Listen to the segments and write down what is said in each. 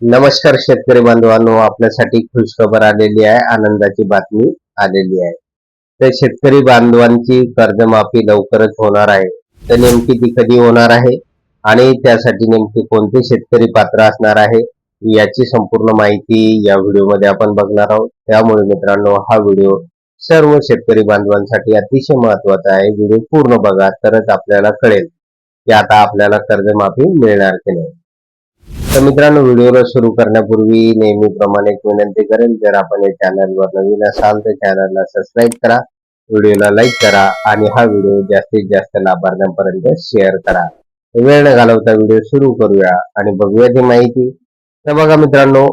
नमस्कार शेतकरी बांधवांनो, आपल्यासाठी खुशखबर आलेली आहे, आनंदाची बातमी आलेली आहे. तर शेतकरी बांधवांची कर्जमाफी लवकरच होणार आहे. तर नेमकी ती कधी होणार आहे आणि त्यासाठी नेमके कोणते शेतकरी पात्र असणार आहे याची संपूर्ण माहिती या व्हिडिओमध्ये आपण बघणार आहोत. त्यामुळे मित्रांनो, हा व्हिडिओ सर्व शेतकरी बांधवांसाठी अतिशय महत्वाचा आहे. व्हिडिओ पूर्ण बघा, तरच आपल्याला कळेल की आता आपल्याला कर्जमाफी मिळणार की नाही. तर मित्रांनो, व्हिडिओला सुरू करण्यापूर्वी नेहमीप्रमाणे एक विनंती करेन, जर आपण या चॅनलवर नवीन असाल तर चॅनलला सबस्क्राईब करा, व्हिडिओला लाईक करा आणि हा व्हिडिओ जास्तीत जास्त लाभार्थ्यांपर्यंत शेअर करा. वेळ न घालवता व्हिडिओ सुरू करूया आणि बघूया ती माहिती. तर बघा मित्रांनो,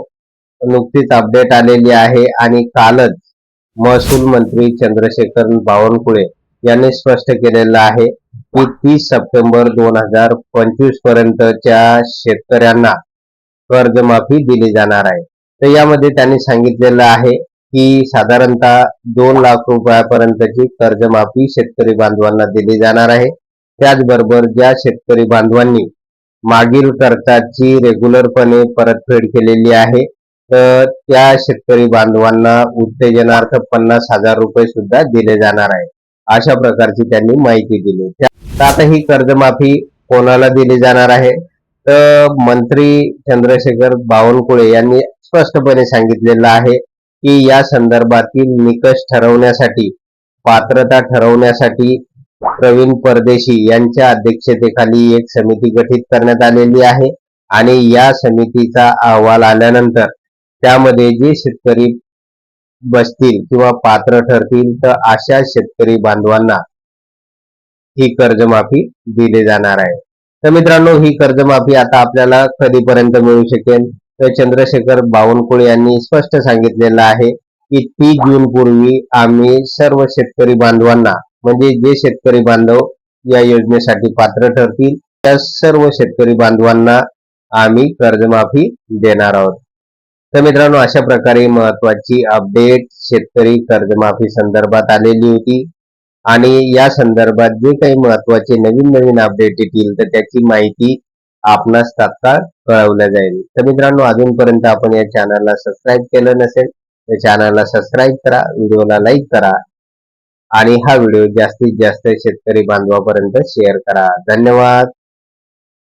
नुकतीच अपडेट आलेली आहे आणि कालच महसूल मंत्री चंद्रशेखर बावनकुळे यांनी स्पष्ट केलेलं आहे की 30 सप्टेंबर 2025 पर्यंतच्या शेतकऱ्यांना कर्जमाफी दिली जाणार आहे. तर यामध्ये त्यांनी सांगितलेलं आहे की साधारणतः 2 लाख रुपयापर्यंतची कर्जमाफी शेतकरी बांधवांना दिली जाणार आहे. त्याचबरोबर ज्या शेतकरी बांधवांनी मागील कर्जाची रेग्युलरपणे परतफेड केलेली आहे, तर त्या शेतकरी बांधवांना उत्तेजनार्थ 50,000 रुपये सुद्धा दिले जाणार आहे. अशा प्रकारची त्यांनी माहिती दिली. तर आता ही कर्जमाफी कोणाला दिली जाणार आहे? तर मंत्री चंद्रशेखर बावनकुळे यांनी स्पष्टपणे सांगितलेलं आहे की या संदर्भातील निकष ठरवण्यासाठी, पात्रता ठरवण्यासाठी प्रवीण परदेशी यांच्या अध्यक्षतेखाली एक समिती गठीत करण्यात आलेली आहे आणि या समितीचा अहवाल आल्यानंतर त्यामध्ये जे शेतकरी बसतील किंवा पात्र ठरतील, तर अशा शेतकरी बांधवांना ही कर्जमाफी दिली जाणार आहे. तर मित्रांनो, ही कर्जमाफी आता आपल्याला कधीपर्यंत मिळू शकेल? तर चंद्रशेखर बावनकुळे यांनी स्पष्ट सांगितलेलं आहे की 30 जून पूर्वी आम्ही सर्व शेतकरी बांधवांना, म्हणजे जे शेतकरी बांधव या योजनेसाठी पात्र ठरतील त्या सर्व शेतकरी बांधवांना आम्ही कर्जमाफी देणार आहोत. तर मित्रांनो, अशा प्रकारे महत्वाची अपडेट शेतकरी कर्जमाफी संदर्भात आलेली होती आणि या संदर्भात जे काही महत्वाचे नवीन अपडेट येतील तर त्याची माहिती आपणास तात्काळ कळवल्या जाईल. तर मित्रांनो, अजूनपर्यंत आपण या चॅनलला सबस्क्राईब केलं नसेल तर चॅनलला सबस्क्राईब करा, व्हिडिओला लाईक करा आणि हा व्हिडिओ जास्तीत जास्त शेतकरी बांधवापर्यंत शेअर करा. धन्यवाद.